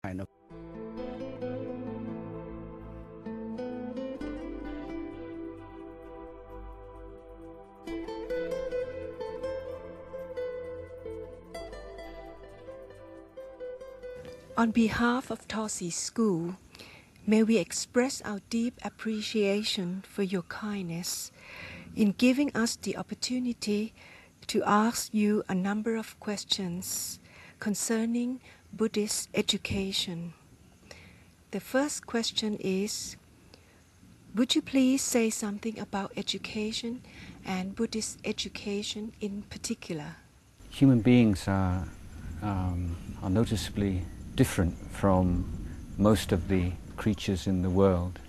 kind of. On behalf of Tosi School, may we express our deep appreciation for your kindness in giving us the opportunity to ask you a number of questions concerning Buddhist education. The first question is, would you please say something about education and Buddhist education in particular? Human beings are noticeably different from most of the creatures in the world.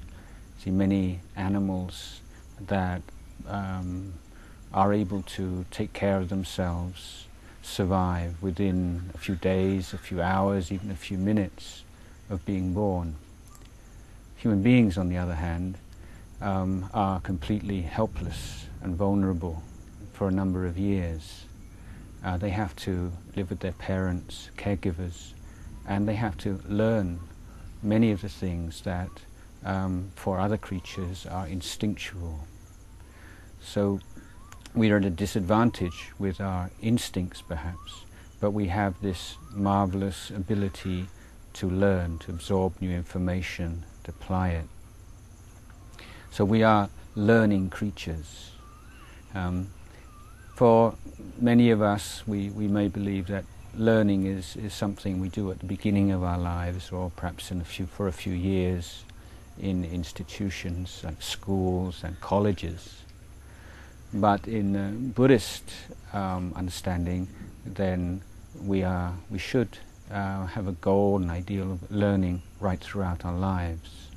See, many animals that are able to take care of themselves survive within a few days, a few hours, even a few minutes of being born. Human beings, on the other hand, are completely helpless and vulnerable for a number of years. They have to live with their parents, caregivers, and they have to learn many of the things that for other creatures are instinctual. So we are at a disadvantage with our instincts perhaps, but we have this marvelous ability to learn, to absorb new information, to apply it. So we are learning creatures. For many of us, we may believe that learning is something we do at the beginning of our lives, or perhaps for a few years in institutions like schools and colleges. But in Buddhist understanding, then we should have a goal, an ideal of learning right throughout our lives.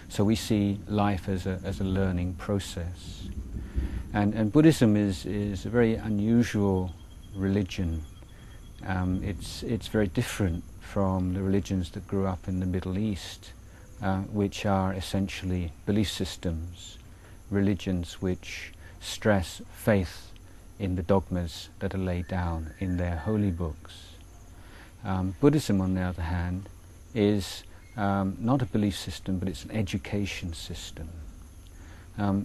So we see life as a learning process. And Buddhism is a very unusual religion. It's very different from the religions that grew up in the Middle East, which are essentially belief systems, religions which stress faith in the dogmas that are laid down in their holy books. Buddhism, on the other hand, is not a belief system, but it's an education system,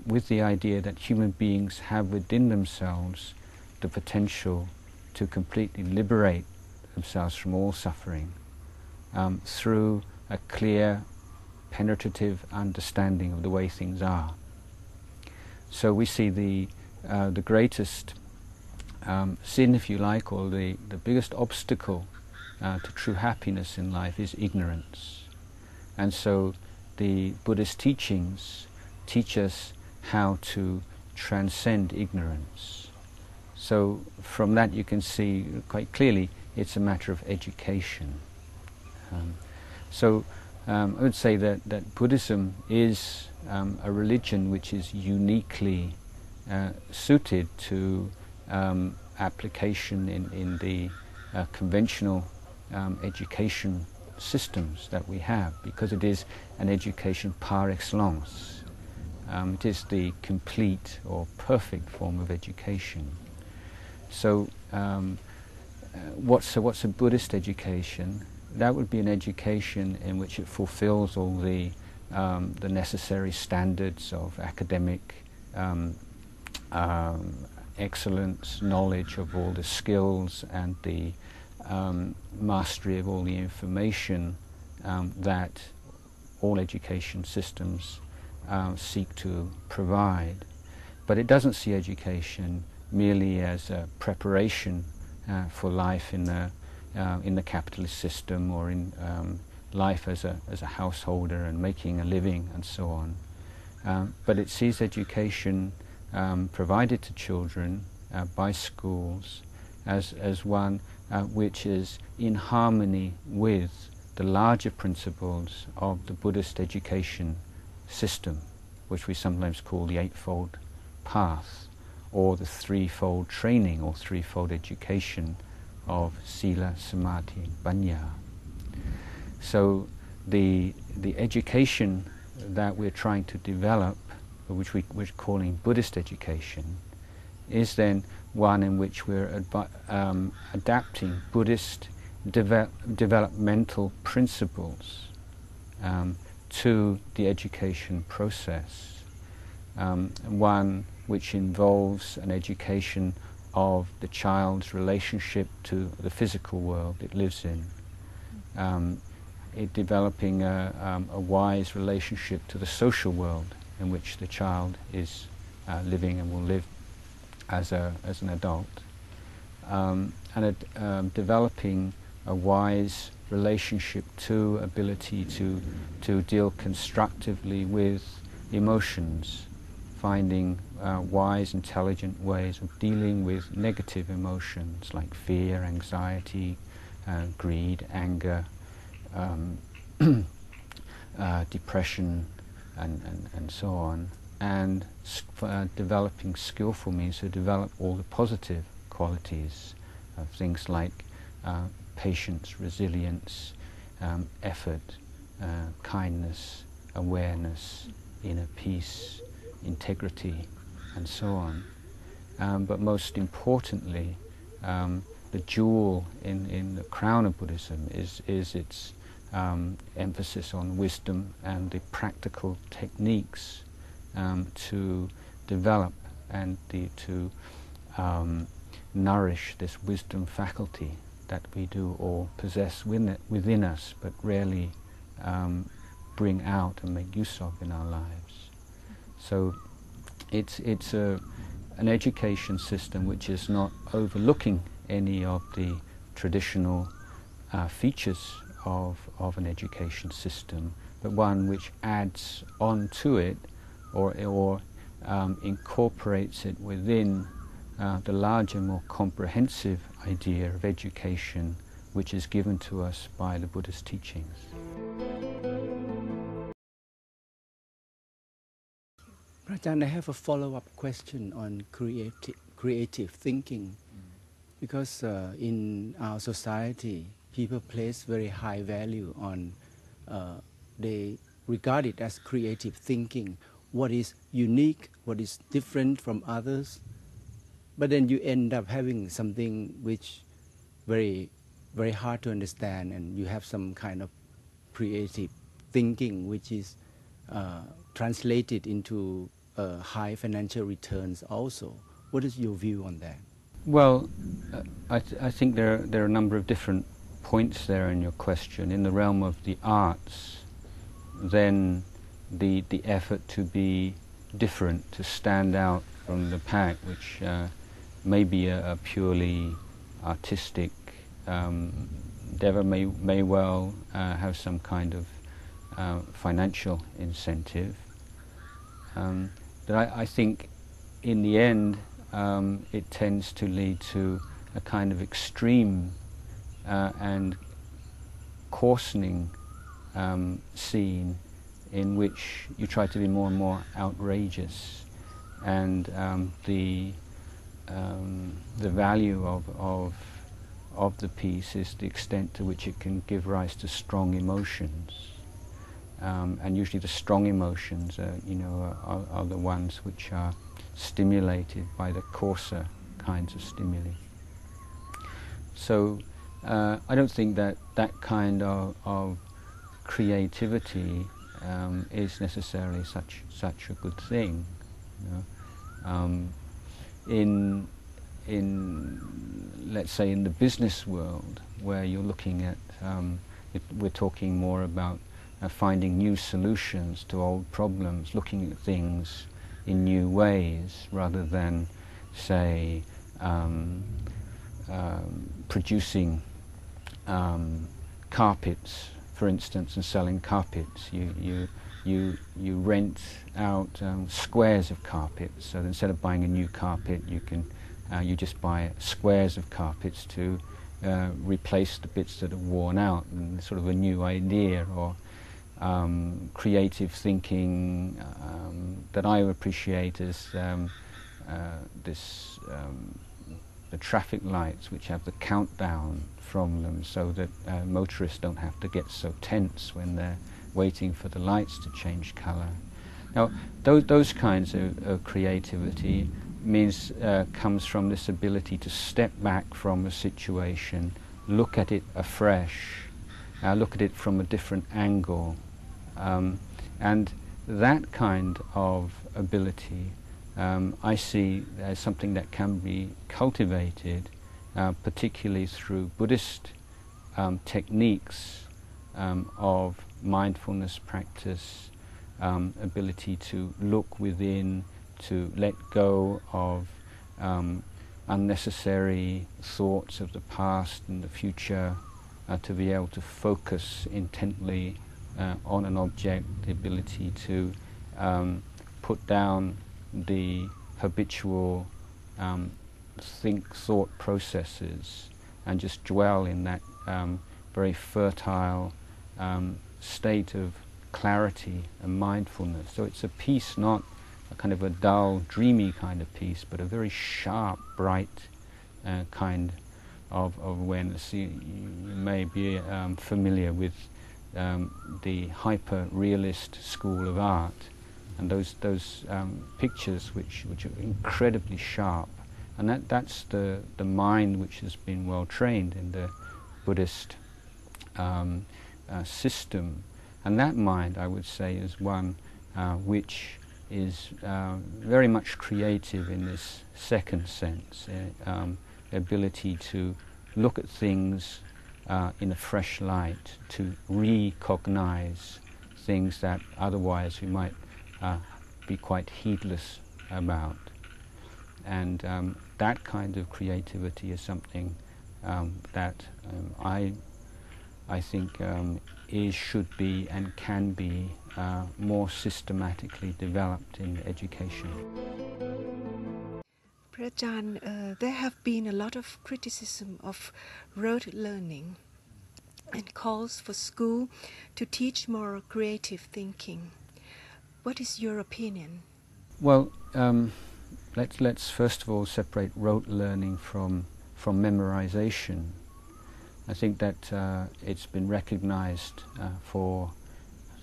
with the idea that human beings have within themselves the potential to completely liberate themselves from all suffering through a clear, penetrative understanding of the way things are. So we see the greatest sin, if you like, or the biggest obstacle to true happiness in life is ignorance. And so the Buddhist teachings teach us how to transcend ignorance. So from that you can see quite clearly it's a matter of education. I would say that Buddhism is a religion which is uniquely suited to application in the conventional education systems that we have, because it is an education par excellence. It is the complete or perfect form of education. So what's a Buddhist education? That would be an education in which it fulfills all the necessary standards of academic excellence, knowledge of all the skills, and the mastery of all the information that all education systems seek to provide. But it doesn't see education merely as a preparation for life in the capitalist system, or in life as a householder and making a living and so on. But it sees education provided to children by schools as one which is in harmony with the larger principles of the Buddhist education system, which we sometimes call the Eightfold Path, or the threefold training or threefold education of Sila, Samadhi, and Panya. So the education that we're trying to develop, which we're calling Buddhist education, is then one in which we're adapting Buddhist developmental principles to the education process. One which involves an education of the child's relationship to the physical world it lives in, it developing a wise relationship to the social world in which the child is living and will live as an adult, and developing a wise relationship to ability to deal constructively with emotions, finding wise, intelligent ways of dealing with negative emotions like fear, anxiety, greed, anger, depression, and so on, and developing skillful means to develop all the positive qualities of things like patience, resilience, effort, kindness, awareness, inner peace, integrity, and so on. But most importantly, the jewel in the crown of Buddhism is its emphasis on wisdom and the practical techniques to develop and to nourish this wisdom faculty that we do all possess within us, but rarely bring out and make use of in our lives. So it's an education system which is not overlooking any of the traditional features of an education system, but one which adds on to it or incorporates it within the larger, more comprehensive idea of education which is given to us by the Buddha's teachings. Rajan, I have a follow-up question on creative thinking, because in our society, people place very high value on, they regard it as creative thinking, what is unique, what is different from others. But then you end up having something which very, very hard to understand, and you have some kind of creative thinking which is translated into high financial returns also. What is your view on that? Well, I think there are a number of different points there in your question. In the realm of the arts, then the effort to be different, to stand out from the pack, which may be a purely artistic endeavor, may well have some kind of financial incentive. But I think in the end it tends to lead to a kind of extreme and coarsening scene in which you try to be more and more outrageous, and the value of the piece is the extent to which it can give rise to strong emotions, and usually the strong emotions are the ones which are stimulated by the coarser kinds of stimuli. So I don't think that kind of creativity is necessarily such a good thing. In let's say in the business world, where you're looking at, we're talking more about finding new solutions to old problems, looking at things in new ways, rather than, say, producing carpets, for instance, and selling carpets. You rent out squares of carpets. So instead of buying a new carpet, you just buy squares of carpets to replace the bits that are worn out, and sort of a new idea or creative thinking that I appreciate is the traffic lights, which have the countdown from them, so that motorists don't have to get so tense when they're waiting for the lights to change colour. Now, those kinds of creativity comes from this ability to step back from a situation, look at it afresh, look at it from a different angle. And that kind of ability I see as something that can be cultivated, particularly through Buddhist techniques of mindfulness practice, ability to look within, to let go of unnecessary thoughts of the past and the future, to be able to focus intently on an object, the ability to put down the habitual thought processes and just dwell in that very fertile state of clarity and mindfulness. So it's a peace, not a kind of a dull, dreamy kind of peace, but a very sharp, bright kind of awareness. You may be familiar with the hyper-realist school of art, and those pictures which are incredibly sharp, and that's the mind which has been well trained in the Buddhist system. And that mind, I would say, is one which is very much creative in this second sense, the ability to look at things in a fresh light, to recognize things that otherwise we might be quite heedless about. And that kind of creativity is something that I think should be and can be more systematically developed in education. Prajan, there have been a lot of criticism of rote learning and calls for school to teach more creative thinking. What is your opinion? Well, let's first of all separate rote learning from memorization. I think that it's been recognized for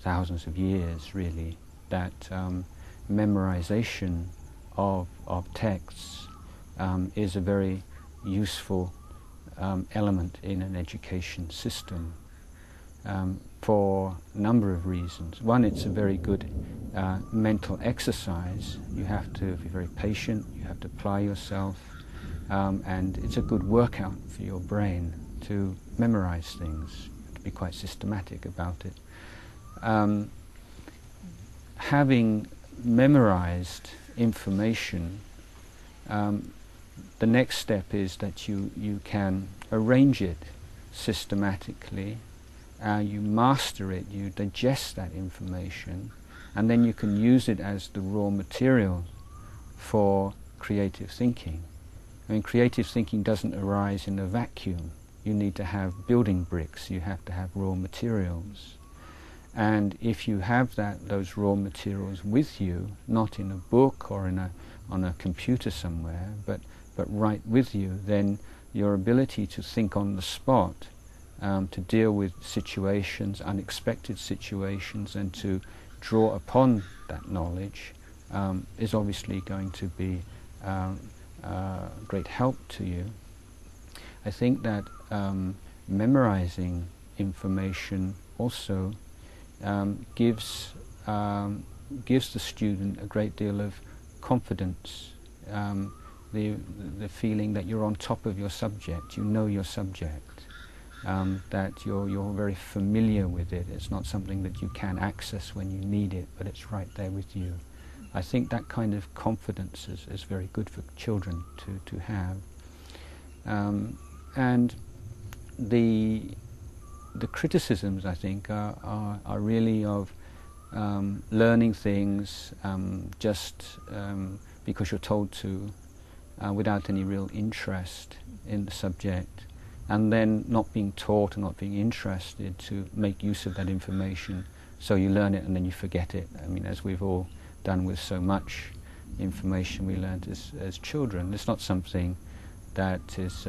thousands of years, really, that memorization of texts is a very useful element in an education system for a number of reasons. One, it's a very good mental exercise. You have to be very patient, you have to apply yourself, and it's a good workout for your brain to memorize things, to be quite systematic about it. Having memorized information, the next step is that you can arrange it systematically, you master it, you digest that information, and then you can use it as the raw material for creative thinking. I mean, creative thinking doesn't arise in a vacuum. You need to have building bricks, you have to have raw materials. And if you have those raw materials with you, not in a book or on a computer somewhere, but right with you, then your ability to think on the spot, to deal with situations, unexpected situations, and to draw upon that knowledge is obviously going to be great help to you. I think that memorizing information also gives the student a great deal of confidence, the feeling that you're on top of your subject, you know your subject, that you're very familiar with it. It's not something that you can access when you need it, but it's right there with you. I think that kind of confidence is very good for children to have. And the criticisms, I think, are really of learning things just because you're told to, without any real interest in the subject, and then not being taught and not being interested to make use of that information, so you learn it and then you forget it. I mean, as we've all done with so much information we learned as children. It's not something that is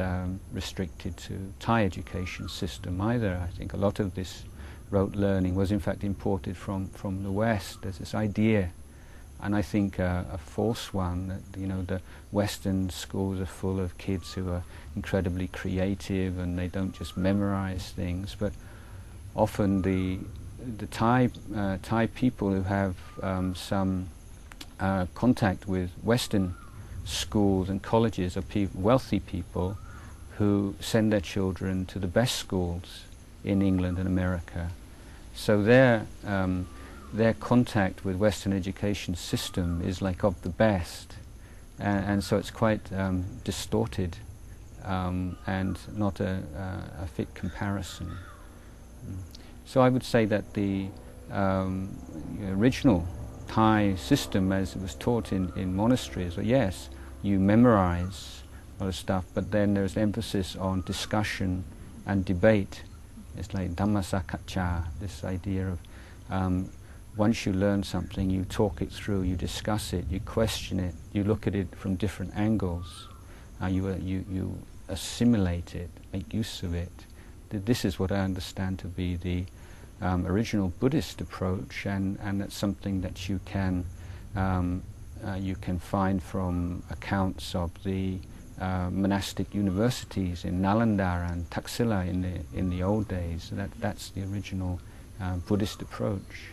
restricted to Thai education system either. I think a lot of this rote learning was in fact imported from the West. There's this idea and I think a false one, that, you know, the Western schools are full of kids who are incredibly creative and they don't just memorize things, but often the Thai people who have some contact with Western schools and colleges are wealthy people who send their children to the best schools in England and America. So their contact with Western education system is like of the best, and so it's quite distorted and not a fit comparison. So I would say that the original Thai system, as it was taught in monasteries, well, yes, you memorize a lot of stuff, but then there's emphasis on discussion and debate. It's like Dhammasakacha, this idea of once you learn something, you talk it through, you discuss it, you question it, you look at it from different angles, you assimilate it, make use of it. This is what I understand to be the original Buddhist approach, and that's something that you can find from accounts of the monastic universities in Nalanda and Taxila in the old days. That's the original Buddhist approach.